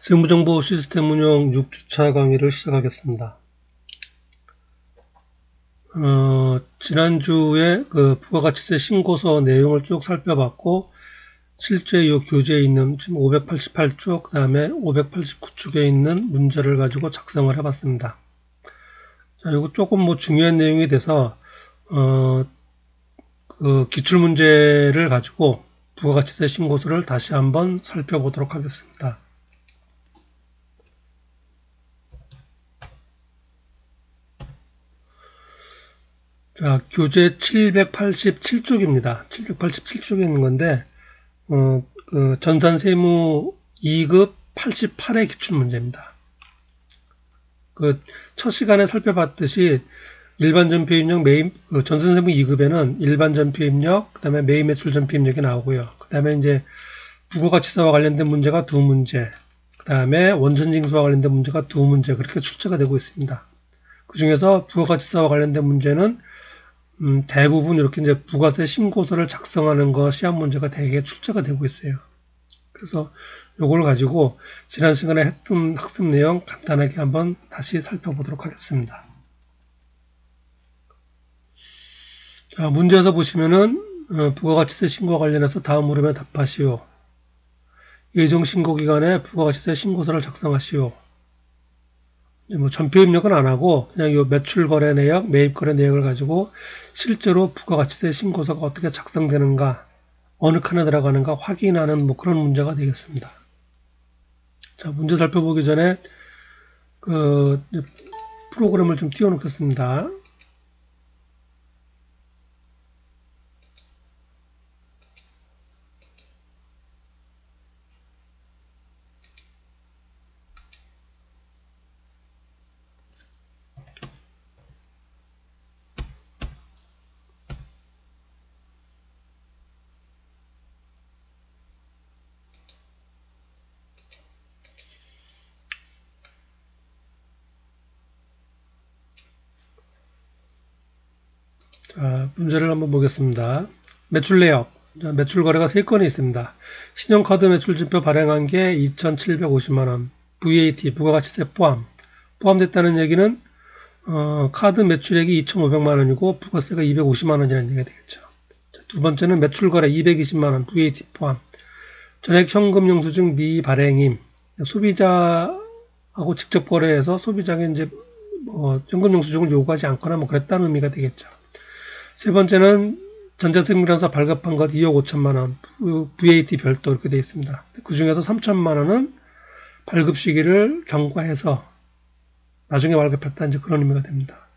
세무정보 시스템 운영 6주차 강의를 시작하겠습니다. 지난주에 부가가치세 신고서 내용을 쭉 살펴봤고, 실제 이 교재에 있는 지금 588쪽, 그 다음에 589쪽에 있는 문제를 가지고 작성을 해봤습니다. 자, 이거 조금 중요한 내용이 돼서, 기출문제를 가지고 부가가치세 신고서를 다시 한번 살펴보도록 하겠습니다. 자, 교재 787쪽입니다. 787쪽에 있는 건데, 전산세무 2급 88의 기출문제입니다. 첫 시간에 살펴봤듯이 일반 전표입력 전산세무 2급에는 일반 전표입력, 그 다음에 매입 매출 전표입력이 나오고요. 그 다음에 이제 부가가치세와 관련된 문제가 2문제, 그 다음에 원천징수와 관련된 문제가 2문제, 그렇게 출제가 되고 있습니다. 그 중에서 부가가치세와 관련된 문제는 대부분 이렇게 이제 부가세 신고서를 작성하는 거 시험 문제가 대개 출제가 되고 있어요. 그래서 요걸 가지고 지난 시간에 했던 학습 내용 간단하게 한번 다시 살펴보도록 하겠습니다. 자, 문제에서 보시면은 부가가치세 신고와 관련해서 다음 물음에 답하시오. 예정 신고 기간에 부가가치세 신고서를 작성하시오. 전표 입력은 안 하고 그냥 요 매출 거래 내역, 매입 거래 내역을 가지고 실제로 부가가치세 신고서가 어떻게 작성되는가, 어느 칸에 들어가는가 확인하는 그런 문제가 되겠습니다. 자, 문제 살펴보기 전에 프로그램을 좀 띄워놓겠습니다. 자, 문제를 한번 보겠습니다. 매출 내역. 매출 거래가 3건이 있습니다. 신용카드 매출지표 발행한 게 2,750만원, VAT, 부가가치세 포함됐다는 얘기는, 카드 매출액이 2,500만원이고, 부가세가 250만원이라는 얘기가 되겠죠. 자, 두 번째는 매출 거래 220만원, VAT 포함. 전액 현금 영수증 미발행임. 소비자하고 직접 거래해서 소비자에게 이제, 현금 영수증을 요구하지 않거나 그랬다는 의미가 되겠죠. 세 번째는 전자세무공사 발급한 것 2억 5천만 원, VAT 별도 이렇게 되어 있습니다. 그 중에서 3천만 원은 발급 시기를 경과해서 나중에 발급했다, 이제 그런 의미가 됩니다.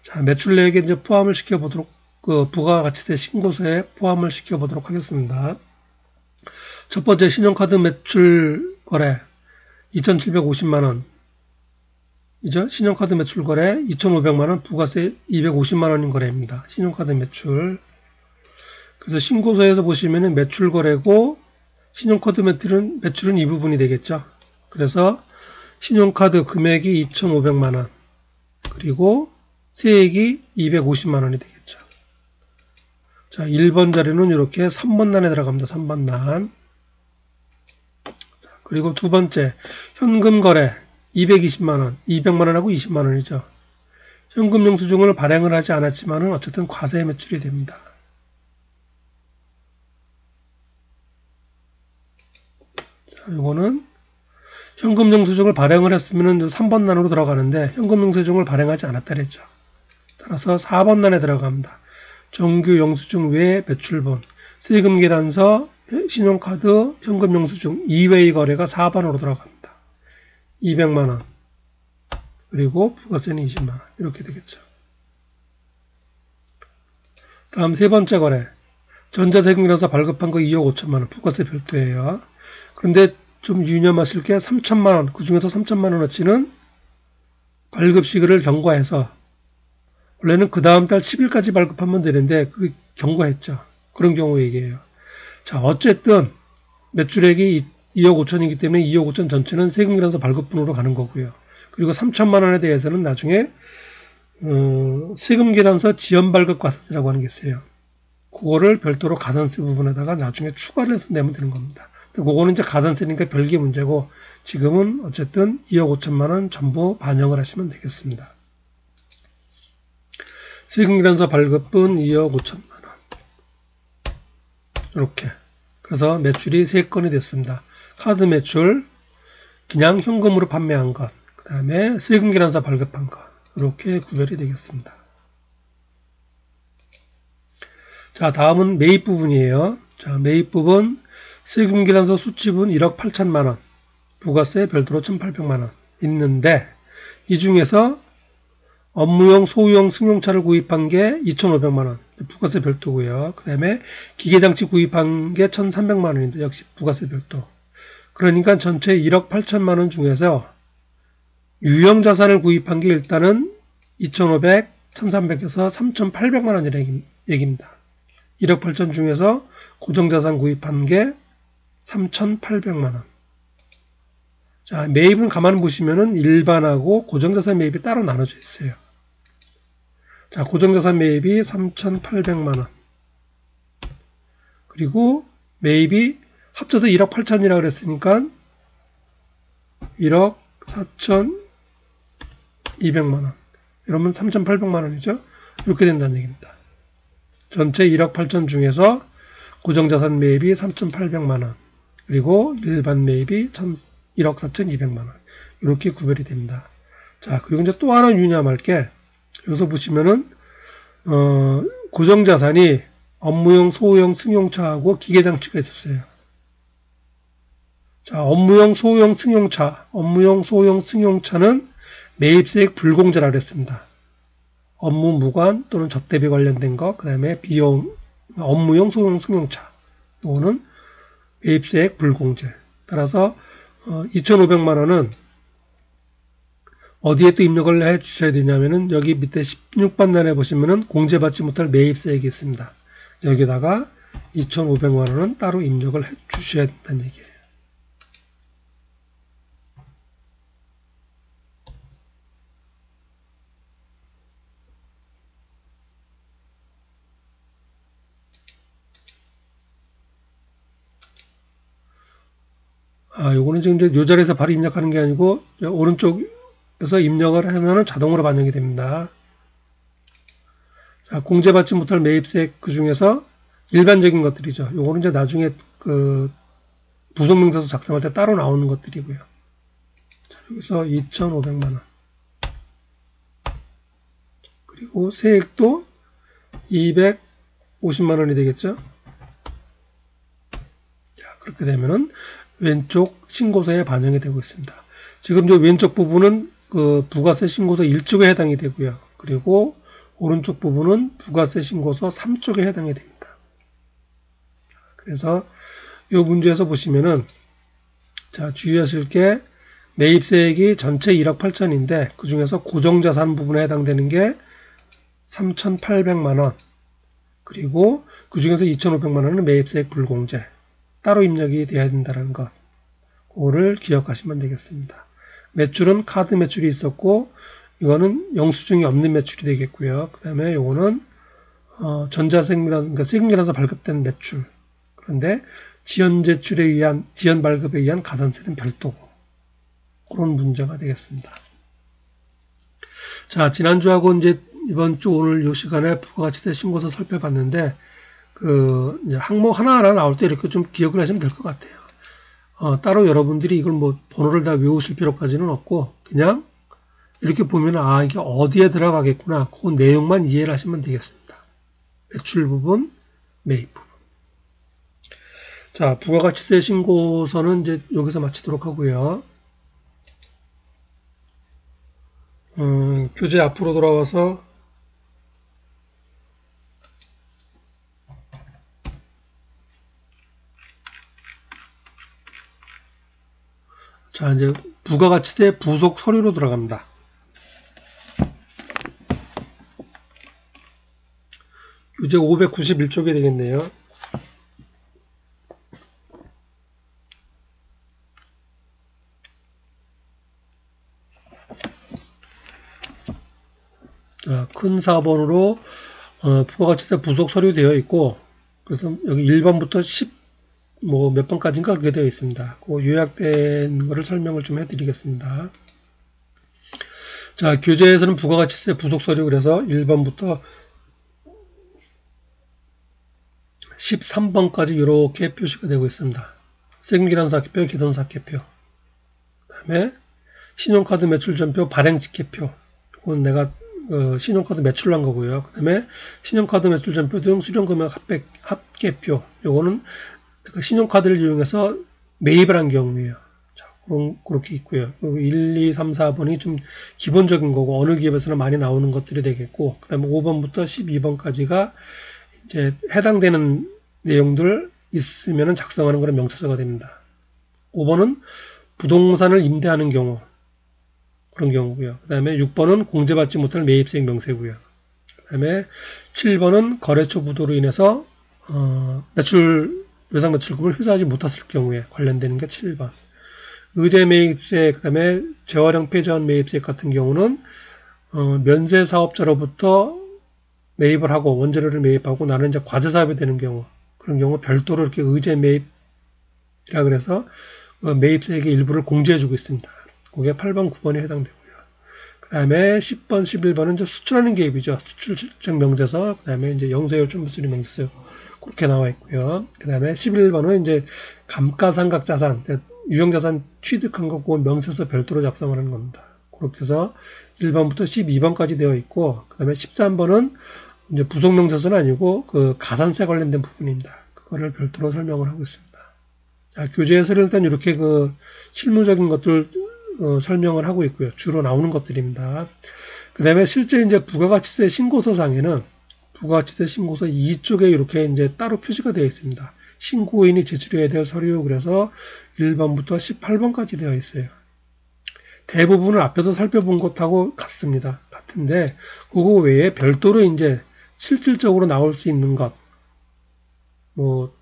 자, 매출 내역에 이제 포함을 시켜보도록, 부가가치세 신고서에 포함을 시켜보도록 하겠습니다. 첫 번째 신용카드 매출 거래 2,750만 원. 이죠? 신용카드 매출 거래 2,500만원, 부가세 250만원인 거래입니다. 신용카드 매출. 그래서 신고서에서 보시면은 매출 거래고, 신용카드 매출은 이 부분이 되겠죠. 그래서 신용카드 금액이 2,500만원, 그리고 세액이 250만원이 되겠죠. 자, 1번 자리는 이렇게 3번 난에 들어갑니다. 3번 난. 자, 그리고 두 번째, 현금 거래 220만원, 200만원하고 20만원이죠. 현금 영수증을 발행을 하지 않았지만은 어쨌든 과세 매출이 됩니다. 자, 요거는 현금 영수증을 발행을 했으면은 3번 난으로 들어가는데 현금 영수증을 발행하지 않았다 그랬죠. 따라서 4번 난에 들어갑니다. 정규 영수증 외 매출본, 세금 계산서, 신용카드, 현금 영수증 이외의 거래가 4번으로 들어갑니다. 200만원, 그리고 부가세는 20만원, 이렇게 되겠죠. 다음 세 번째 거래, 전자세금이라서 발급한 거 2억 5천만원, 부가세 별도예요. 그런데 좀 유념하실 게 3천만원, 그 중에서 3천만원어치는 발급 시기를 경과해서, 원래는 그 다음 달 10일까지 발급하면 되는데 그 경과했죠. 그런 경우 얘기예요. 자, 어쨌든 매출액이 2억 5천이기 때문에 2억 5천 전체는 세금계산서 발급분으로 가는 거고요. 그리고 3천만 원에 대해서는 나중에 세금계산서 지연발급과세라고 하는 게 있어요. 그거를 별도로 가산세 부분에다가 나중에 추가를 해서 내면 되는 겁니다. 그거는 이제 가산세니까 별개 문제고 지금은 어쨌든 2억 5천만 원 전부 반영을 하시면 되겠습니다. 세금계산서 발급분 2억 5천만 원. 이렇게. 그래서 매출이 3건이 됐습니다. 카드 매출, 그냥 현금으로 판매한 것, 그 다음에 세금계산서 발급한 것. 이렇게 구별이 되겠습니다. 자, 다음은 매입 부분이에요. 자, 매입 부분 세금계산서 수취분 1억 8천만 원, 부가세 별도로 1,800만 원 있는데 이 중에서 업무용 소유용 승용차를 구입한 게 2,500만 원, 부가세 별도고요. 그 다음에 기계장치 구입한 게 1,300만 원인데 역시 부가세 별도. 그러니까 전체 1억 8천만 원 중에서 유형자산을 구입한 게 일단은 2,500, 1,300에서 3,800만 원이라는 얘기입니다. 1억 8천 중에서 고정자산 구입한 게 3,800만 원. 자, 매입은 가만히 보시면은 일반하고 고정자산 매입이 따로 나눠져 있어요. 자, 고정자산 매입이 3,800만 원. 그리고 매입이 합쳐서 1억 8천이라고 그랬으니까 1억 4,200만 원. 이러면 3,800만 원이죠. 이렇게 된다는 얘기입니다. 전체 1억 8천 중에서 고정자산 매입이 3,800만 원. 그리고 일반 매입이 1억 4,200만 원. 이렇게 구별이 됩니다. 자, 그리고 이제 또 하나 유념할 게, 여기서 보시면은, 고정자산이 업무용 소형 승용차하고 기계장치가 있었어요. 자, 업무용 소형 승용차는 매입세액 불공제라고 했습니다. 업무 무관 또는 접대비 관련된 거, 그 다음에 비용, 업무용 소형 승용차. 이거는 매입세액 불공제. 따라서 2,500만 원은 어디에 또 입력을 해 주셔야 되냐면은 여기 밑에 16번 단에 보시면은 공제받지 못할 매입세액이 있습니다. 여기다가 2,500만 원은 따로 입력을 해 주셔야 된다는 얘기예요. 요거는 지금 이제 요 자리에서 바로 입력하는 게 아니고 오른쪽에서 입력을 하면은 자동으로 반영이 됩니다. 자, 공제받지 못할 매입세액 그 중에서 일반적인 것들이죠. 요거는 이제 나중에 그 부속명세서 작성할 때 따로 나오는 것들이고요. 자, 여기서 2,500만 원. 그리고 세액도 250만 원이 되겠죠. 자, 그렇게 되면은 왼쪽 신고서에 반영이 되고 있습니다. 지금 저 왼쪽 부분은 그 부가세 신고서 1쪽에 해당이 되고요. 그리고 오른쪽 부분은 부가세 신고서 3쪽에 해당이 됩니다. 그래서 이 문제에서 보시면은 자, 주의하실 게 매입세액이 전체 1억 8천인데 그 중에서 고정자산 부분에 해당되는 게 3,800만 원. 그리고 그 중에서 2,500만 원은 매입세액 불공제. 따로 입력이 돼야 된다는 것. 그거를 기억하시면 되겠습니다. 매출은 카드 매출이 있었고, 이거는 영수증이 없는 매출이 되겠고요. 그 다음에 요거는, 그러니까 세금계산서 발급된 매출. 그런데 지연 발급에 의한 가산세는 별도고. 그런 문제가 되겠습니다. 자, 지난주하고 이제 이번 주 오늘 요 시간에 부가가치세 신고서 살펴봤는데, 이제 항목 하나하나 나올 때 이렇게 좀 기억을 하시면 될 것 같아요. 따로 여러분들이 이걸 뭐 번호를 다 외우실 필요까지는 없고, 그냥 이렇게 보면, 이게 어디에 들어가겠구나. 그 내용만 이해를 하시면 되겠습니다. 매출 부분, 매입 부분. 자, 부가가치세 신고서는 이제 여기서 마치도록 하고요. 교재 앞으로 돌아와서 자, 이제 부가가치세 부속 서류로 들어갑니다. 교재 591쪽이 되겠네요. 자, 큰 4번으로 부가가치세 부속 서류 되어 있고, 그래서 여기 1번부터 뭐 몇 번까지인가 그렇게 되어 있습니다. 그 요약된 거를 설명을 좀 해드리겠습니다. 자, 교재에서는 부가가치세 부속서류 그래서 1번부터 13번까지 이렇게 표시가 되고 있습니다. 세금계산사학계표, 기존사학계표. 그 다음에 신용카드 매출전표, 발행직계표. 이건 내가 신용카드 매출한 거고요. 그 다음에 신용카드 매출전표 등 수령금액 합계표. 요거는 신용카드를 이용해서 매입을 한 경우에요. 자, 그렇게 있고요. 1, 2, 3, 4번이 좀 기본적인 거고 어느 기업에서는 많이 나오는 것들이 되겠고 그 다음에 5번부터 12번까지가 이제 해당되는 내용들 있으면 작성하는 거는 명세서가 됩니다. 5번은 부동산을 임대하는 경우 그런 경우고요. 그 다음에 6번은 공제받지 못할 매입세액 명세고요. 그 다음에 7번은 거래처 부도로 인해서 외상 매출금을 회수하지 못했을 경우에 관련되는 게 7번. 의제 매입세, 그 다음에 재활용 폐전 매입세 같은 경우는 면세 사업자로부터 매입을 하고 원재료를 매입하고 나는 이제 과세 사업이 되는 경우 그런 경우 별도로 이렇게 의제 매입이라 그래서 매입세액의 일부를 공제해주고 있습니다. 그게 8번, 9번에 해당되고요. 그 다음에 10번, 11번은 이제 수출하는 개입이죠. 수출 실적 명세서, 그 다음에 이제 영세율 첨부수리 명세서 그렇게 나와 있고요. 그 다음에 11번은 이제 감가상각자산, 유형자산 취득한 거 그건 명세서 별도로 작성을 하는 겁니다. 그렇게 해서 1번부터 12번까지 되어 있고, 그 다음에 13번은 이제 부속명세서는 아니고 그 가산세 관련된 부분입니다. 그거를 별도로 설명을 하고 있습니다. 자, 교재에서는 일단 이렇게 그 실무적인 것들 설명을 하고 있고요. 주로 나오는 것들입니다. 그 다음에 실제 이제 부가가치세 신고서상에는 부가가치세 신고서 2쪽에 이렇게 이제 따로 표시가 되어 있습니다. 신고인이 제출해야 될 서류 그래서 1번부터 18번까지 되어 있어요. 대부분은 앞에서 살펴본 것하고 같습니다. 같은데 그거 외에 별도로 이제 실질적으로 나올 수 있는 것, 뭐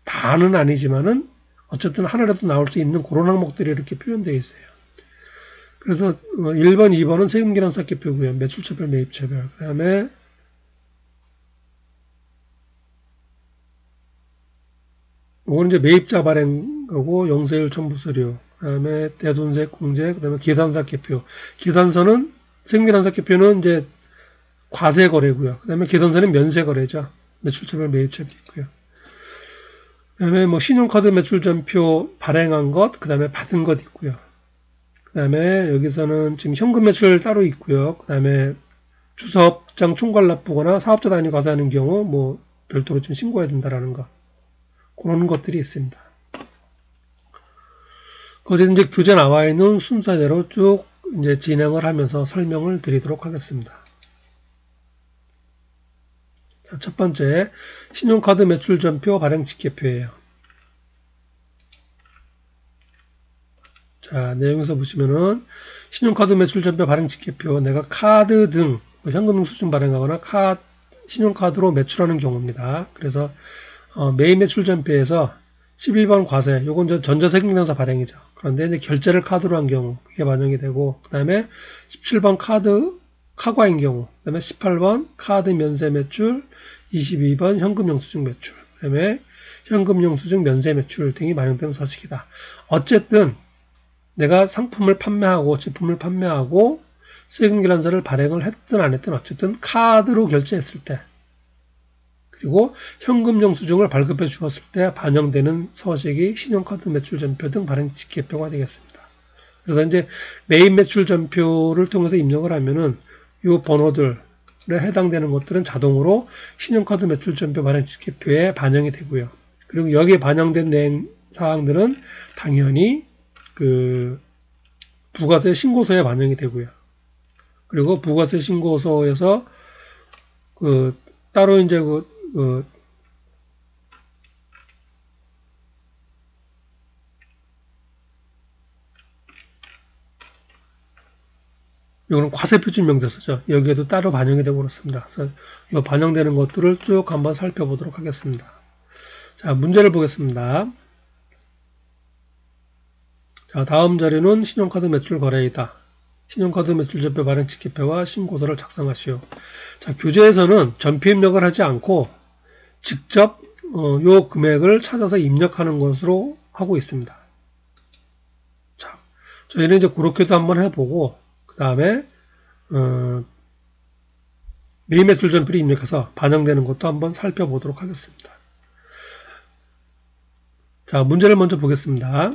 다는 아니지만은 어쨌든 하나라도 나올 수 있는 그런 항목들이 이렇게 표현되어 있어요. 그래서 1번, 2번은 세금계산사학계표고요. 매출처별, 매입처별. 그 다음에 이거는 이제 매입자 발행하고 영세율 첨부서류. 그 다음에 대손세 공제, 그 다음에 계산사학계표. 계산서는 세금계산사학계표는 이제 과세 거래고요. 그 다음에 계산서는 면세 거래죠. 매출처별, 매입처별이 있고요. 그 다음에 뭐 신용카드 매출전표 발행한 것, 그 다음에 받은 것 있고요. 그 다음에 여기서는 지금 현금 매출 따로 있고요. 그 다음에 주사업장 총괄 납부거나 사업자 단위 과세하는 경우 뭐 별도로 좀 신고해야 된다라는 거. 그런 것들이 있습니다. 어제 이제 교재 나와 있는 순서대로 쭉 이제 진행을 하면서 설명을 드리도록 하겠습니다. 자, 첫 번째, 신용카드 매출전표 발행 직계표예요. 자, 내용에서 보시면은 신용카드 매출전표 발행 직계표, 내가 카드 등 현금 수준 발행하거나 신용카드로 매출하는 경우입니다. 그래서 매입 매출전표에서 11번 과세, 요건 전자세금계산서 발행이죠. 그런데 이제 결제를 카드로 한 경우 그게 반영이 되고, 그 다음에 17번 카과인 경우, 그 다음에 18번 카드 면세 매출, 22번 현금 영수증 매출, 그 다음에 현금 영수증 면세 매출 등이 반영되는 서식이다. 어쨌든 내가 상품을 판매하고 제품을 판매하고 세금계산서를 발행을 했든 안 했든 어쨌든 카드로 결제했을 때 그리고 현금 영수증을 발급해 주었을 때 반영되는 서식이 신용카드 매출전표 등 발행 직계표가 되겠습니다. 그래서 이제 매입 매출전표를 통해서 입력을 하면은 이 번호들에 해당되는 것들은 자동으로 신용카드 매출전표 발행 직계표에 반영이 되고요. 그리고 여기에 반영된 사항들은 당연히 그 부가세 신고서에 반영이 되고요. 그리고 부가세 신고서에서 그 따로 이제 이거는 과세표준 명세서죠. 여기에도 따로 반영이 되고 그렇습니다. 그래서 이 반영되는 것들을 쭉 한번 살펴보도록 하겠습니다. 자, 문제를 보겠습니다. 자, 다음 자료는 신용카드 매출 거래이다. 신용카드 매출전표 발행 직계표와 신고서를 작성하시오. 자, 교재에서는 전표 입력을 하지 않고 직접 요 금액을 찾아서 입력하는 것으로 하고 있습니다. 자, 저희는 이제 그렇게도 한번 해보고, 그 다음에, 매일 매출 전표를 입력해서 반영되는 것도 한번 살펴보도록 하겠습니다. 자, 문제를 먼저 보겠습니다.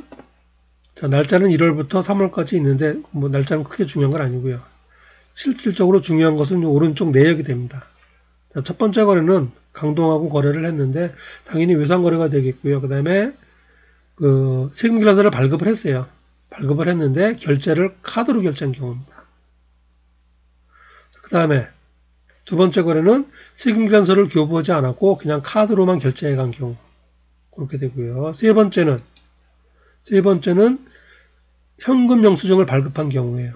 자, 날짜는 1월부터 3월까지 있는데, 뭐, 날짜는 크게 중요한 건 아니고요. 실질적으로 중요한 것은 오른쪽 내역이 됩니다. 자, 첫 번째 거래는 강동하고 거래를 했는데, 당연히 외상거래가 되겠고요. 그 다음에, 세금기란서를 발급을 했어요. 발급을 했는데, 결제를 카드로 결제한 경우입니다. 그 다음에, 두 번째 거래는 세금기란서를 교부하지 않았고, 그냥 카드로만 결제해 간 경우. 그렇게 되고요. 세 번째는 현금 영수증을 발급한 경우예요.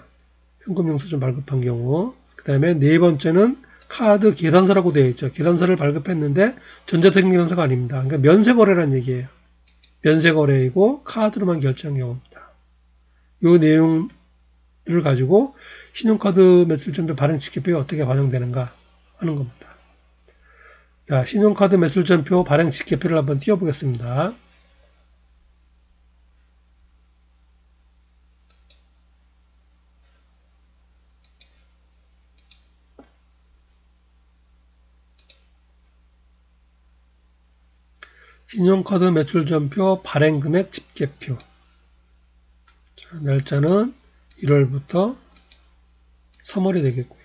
현금 영수증 발급한 경우. 그 다음에 네 번째는 카드 계산서라고 되어 있죠. 계산서를 발급했는데 전자세금계산서가 아닙니다. 그러니까 면세거래라는 얘기예요. 면세거래이고 카드로만 결제한 경우입니다. 이 내용을 가지고 신용카드 매출전표 발행지급표에 어떻게 반영되는가 하는 겁니다. 자, 신용카드 매출전표 발행지급표를 한번 띄워보겠습니다. 신용카드 매출전표 발행금액 집계표. 자, 날짜는 1월부터 3월이 되겠고요.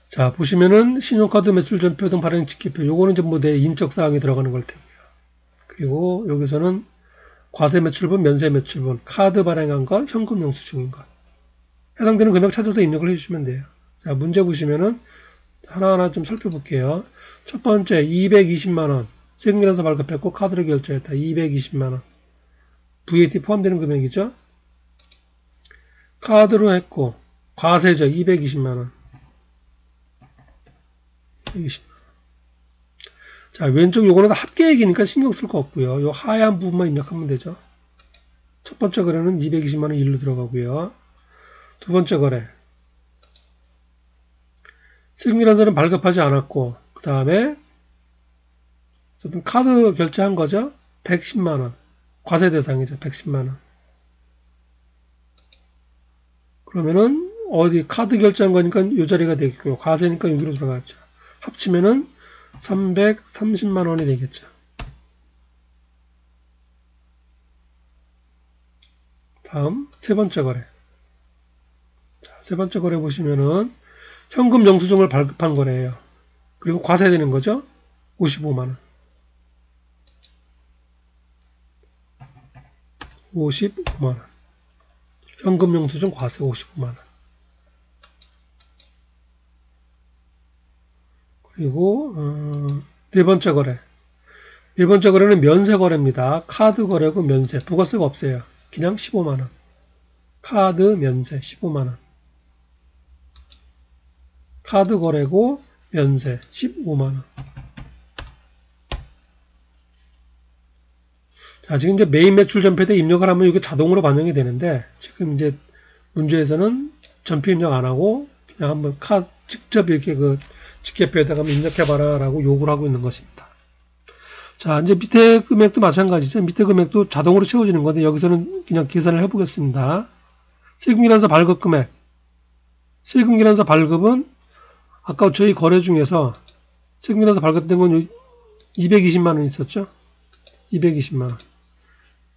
자, 보시면은 신용카드 매출전표 등 발행 집계표. 요거는 전부 내 인적사항이 들어가는 걸 테고요. 그리고 여기서는 과세매출분, 면세매출분, 카드 발행한 것, 현금 영수증인 것. 해당되는 금액 찾아서 입력을 해주시면 돼요. 자, 문제 보시면은 하나하나 좀 살펴볼게요. 첫 번째, 220만원. 세금계산서 발급했고, 카드로 결제했다. 220만원. VAT 포함되는 금액이죠. 카드로 했고, 과세죠. 220만원. 220만원. 자, 왼쪽 요거는 합계액이니까 신경 쓸 거 없고요. 요 하얀 부분만 입력하면 되죠. 첫 번째 거래는 220만원 일로 들어가고요. 두 번째 거래. 세금계산서는 발급하지 않았고, 그 다음에 어쨌든 카드 결제한 거죠. 110만원. 과세 대상이죠. 110만원. 그러면은 어디 카드 결제한 거니까 이 자리가 되겠고요. 과세니까 여기로 들어갔죠. 합치면은 330만원이 되겠죠. 다음 세 번째 거래. 자, 세 번째 거래 보시면은 현금 영수증을 발급한 거래예요. 그리고 과세되는 거죠. 55만원. 55만원. 현금 영수증 과세 55만원. 그리고 네 번째 거래. 네 번째 거래는 면세 거래입니다. 카드 거래고 면세. 부가세가 없어요. 그냥 15만원. 카드 면세 15만원. 카드 거래고 면세 15만원. 자, 지금 이제 메인 매출 전표에 입력을 하면 이게 자동으로 반영이 되는데, 지금 이제 문제에서는 전표 입력 안 하고, 그냥 한번 직접 이렇게 직계표에다가 입력해봐라 라고 요구를 하고 있는 것입니다. 자, 이제 밑에 금액도 마찬가지죠. 밑에 금액도 자동으로 채워지는 건데, 여기서는 그냥 계산을 해보겠습니다. 세금계산서 발급 금액. 세금계산서 발급은 아까 저희 거래 중에서 세금계산서 발급된 건 220만원 있었죠? 220만원.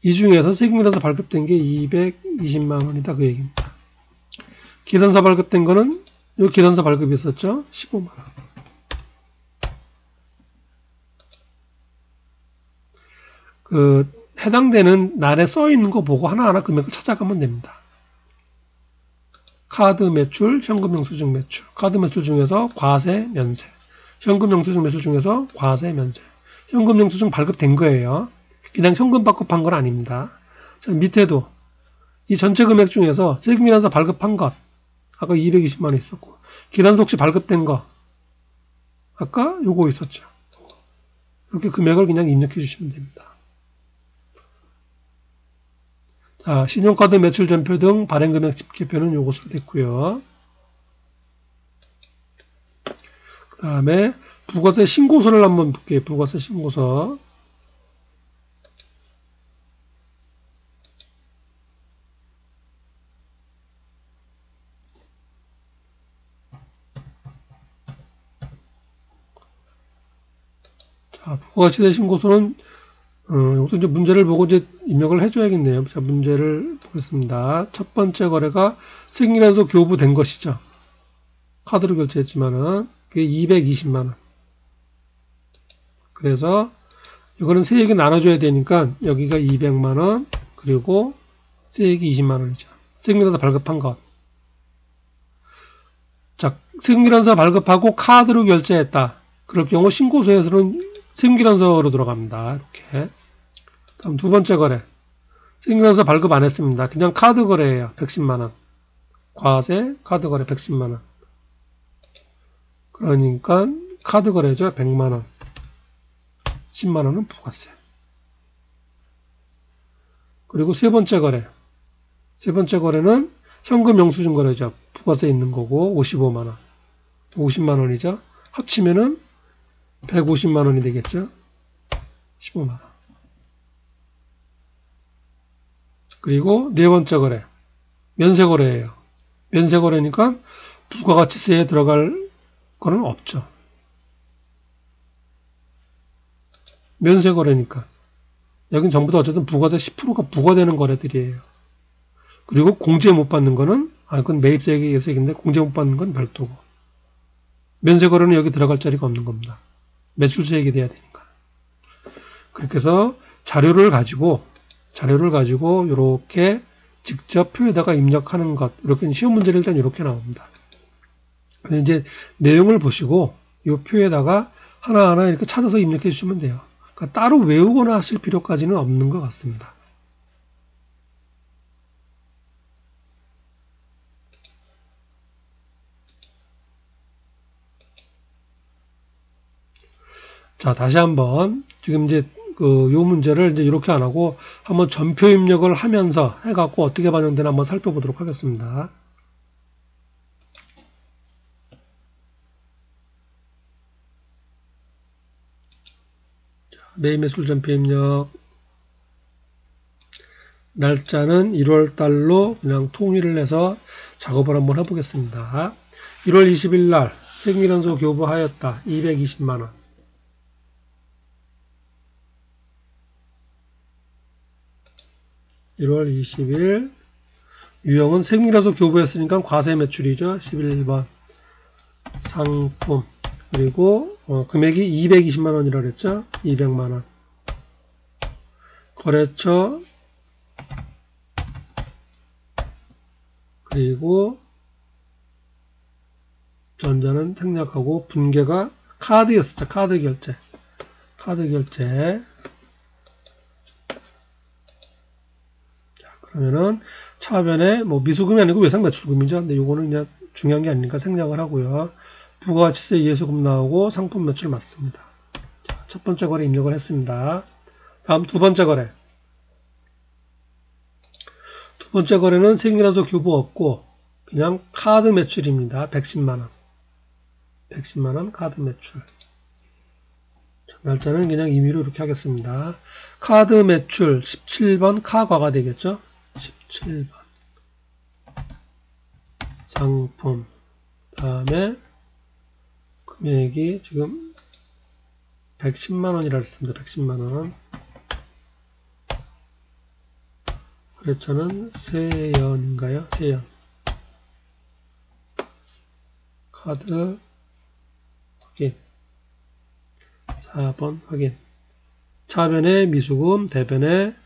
이 중에서 세금계산서 발급된 게 220만원이다. 그 얘기입니다. 계산서 발급된 거는 요 계산서 발급이 있었죠? 15만원. 해당되는 날에 써 있는 거 보고 하나하나 금액을 찾아가면 됩니다. 카드 매출, 현금 영수증 매출. 카드 매출 중에서 과세, 면세. 현금 영수증 매출 중에서 과세, 면세. 현금 영수증 발급된 거예요. 그냥 현금 발급한 건 아닙니다. 자, 밑에도 이 전체 금액 중에서 세금계산서 발급한 것. 아까 220만원 있었고. 계산서 혹시 발급된 거. 아까 요거 있었죠. 이렇게 금액을 그냥 입력해 주시면 됩니다. 자, 신용카드 매출 전표 등 발행금액 집계표는 요것으로 됐고요. 그 다음에 부가세 신고서를 한번 볼게요. 부가세 신고서. 자, 부가세 신고서는 이것도 이제 문제를 보고 이제 입력을 해줘야겠네요. 자, 문제를 보겠습니다. 첫 번째 거래가 생일연속 교부된 것이죠. 카드로 결제했지만은 그게 220만 원. 그래서 이거는 세액이 나눠줘야 되니까 여기가 200만 원 그리고 세액이 20만 원이죠. 생일연사 발급한 것. 자, 생일연사 발급하고 카드로 결제했다. 그럴 경우 신고서에서는 생일연사로 들어갑니다. 이렇게. 다음 두 번째 거래. 생일연사 발급 안 했습니다. 그냥 카드 거래예요. 110만 원. 과세 카드 거래 110만 원. 그러니까 카드 거래죠. 100만 원. 10만 원은 부가세. 그리고 세 번째 거래. 세 번째 거래는 현금 영수증 거래죠. 부가세 있는 거고 55만 원. 50만 원이죠. 합치면은 150만 원이 되겠죠. 15만 원. 그리고 네 번째 거래. 면세 거래예요. 면세 거래니까 부가가치세에 들어갈 거는 없죠. 면세 거래니까. 여긴 전부 다 어쨌든 부가세 10%가 부과되는 거래들이에요. 그리고 공제 못 받는 거는, 그건 매입세액인데 공제 못 받는 건 별도고. 면세 거래는 여기 들어갈 자리가 없는 겁니다. 매출세액이 돼야 되니까. 그렇게 해서 자료를 가지고 이렇게 직접 표에다가 입력하는 것. 이렇게 시험 문제를 일단 이렇게 나옵니다. 근데 이제 내용을 보시고 이 표에다가 하나하나 이렇게 찾아서 입력해 주시면 돼요. 그러니까 따로 외우거나 하실 필요까지는 없는 것 같습니다. 자, 다시 한번 지금 이제 요 문제를 이제 이렇게 안 하고 한번 전표 입력을 하면서 해갖고 어떻게 반영되나 한번 살펴보도록 하겠습니다. 매입매출 전표 입력. 날짜는 1월 달로 그냥 통일을 해서 작업을 한번 해보겠습니다. 1월 20일 날 생일연소 교부하였다. 220만 원. 1월 20일 유형은 생일연소 교부했으니까 과세 매출이죠. 11번 상품. 그리고 금액이 220만 원이라고 그랬죠. 200만 원. 거래처 그리고 전자는 생략하고 분계가 카드였었죠. 카드 결제. 자, 그러면은 차변에 뭐 미수금이 아니고 외상 매출금이죠. 근데 요거는 그냥 중요한 게 아니니까 생략을 하고요. 부가가치세 예수금 나오고 상품 매출 맞습니다. 자, 첫 번째 거래 입력을 했습니다. 다음 두 번째 거래. 두 번째 거래는 생일연소 교부 없고 그냥 카드 매출입니다. 110만 원. 110만 원 카드 매출. 자, 날짜는 그냥 임의로 이렇게 하겠습니다. 카드 매출 17번 카과가 되겠죠. 17번 상품. 다음에 금액이 지금 110만 원이라 했습니다. 110만 원. 거래처는 세연인가요? 세연. 카드 확인. 4번 확인. 차변에 미수금, 대변에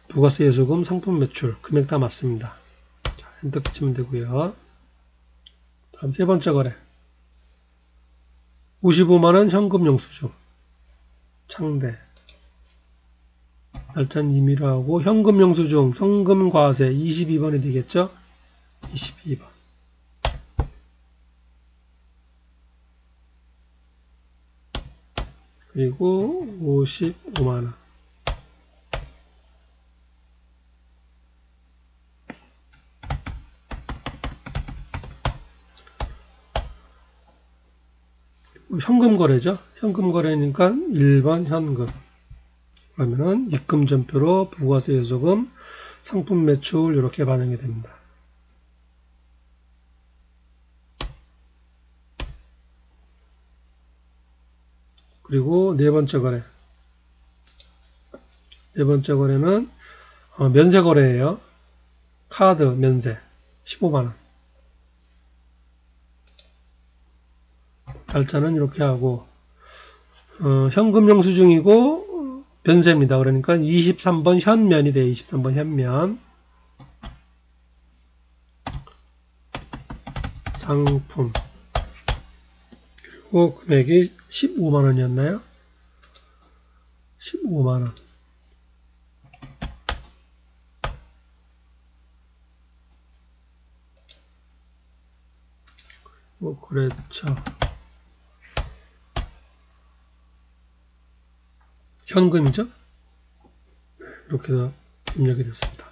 부가세 예수금, 상품 매출, 금액 다 맞습니다. 자, 엔터 치면 되고요. 다음 세 번째 거래. 55만 원 현금 영수증. 창대. 날짜는 임의로 하고 현금 영수증, 현금 과세 22번이 되겠죠? 22번. 그리고 55만 원. 그리고 현금 거래죠. 현금 거래니까 1번 현금. 그러면은 입금 전표로 부가세 요소금, 상품 매출 이렇게 반영이 됩니다. 그리고 네 번째 거래. 네 번째 거래는 면세 거래예요. 카드 면세 15만원. 날짜는 이렇게 하고 현금 영수증이고 면세입니다. 그러니까 23번 현면이 돼요. 23번 현면. 상품. 그리고 금액이 15만원이었나요? 15만원. 그렇죠. 현금이죠? 이렇게 입력이 됐습니다.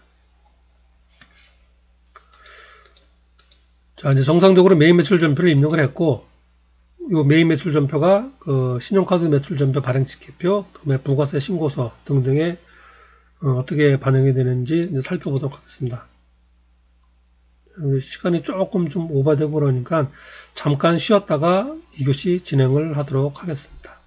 자, 이제 정상적으로 메인 매출 전표를 입력을 했고, 이 메인 매출 전표가 신용카드 매출 전표 발행 지키표, 그다음에 부가세 신고서 등등에 어떻게 반영이 되는지 이제 살펴보도록 하겠습니다. 시간이 조금 좀 오버되고 그러니까 잠깐 쉬었다가 2교시 진행을 하도록 하겠습니다.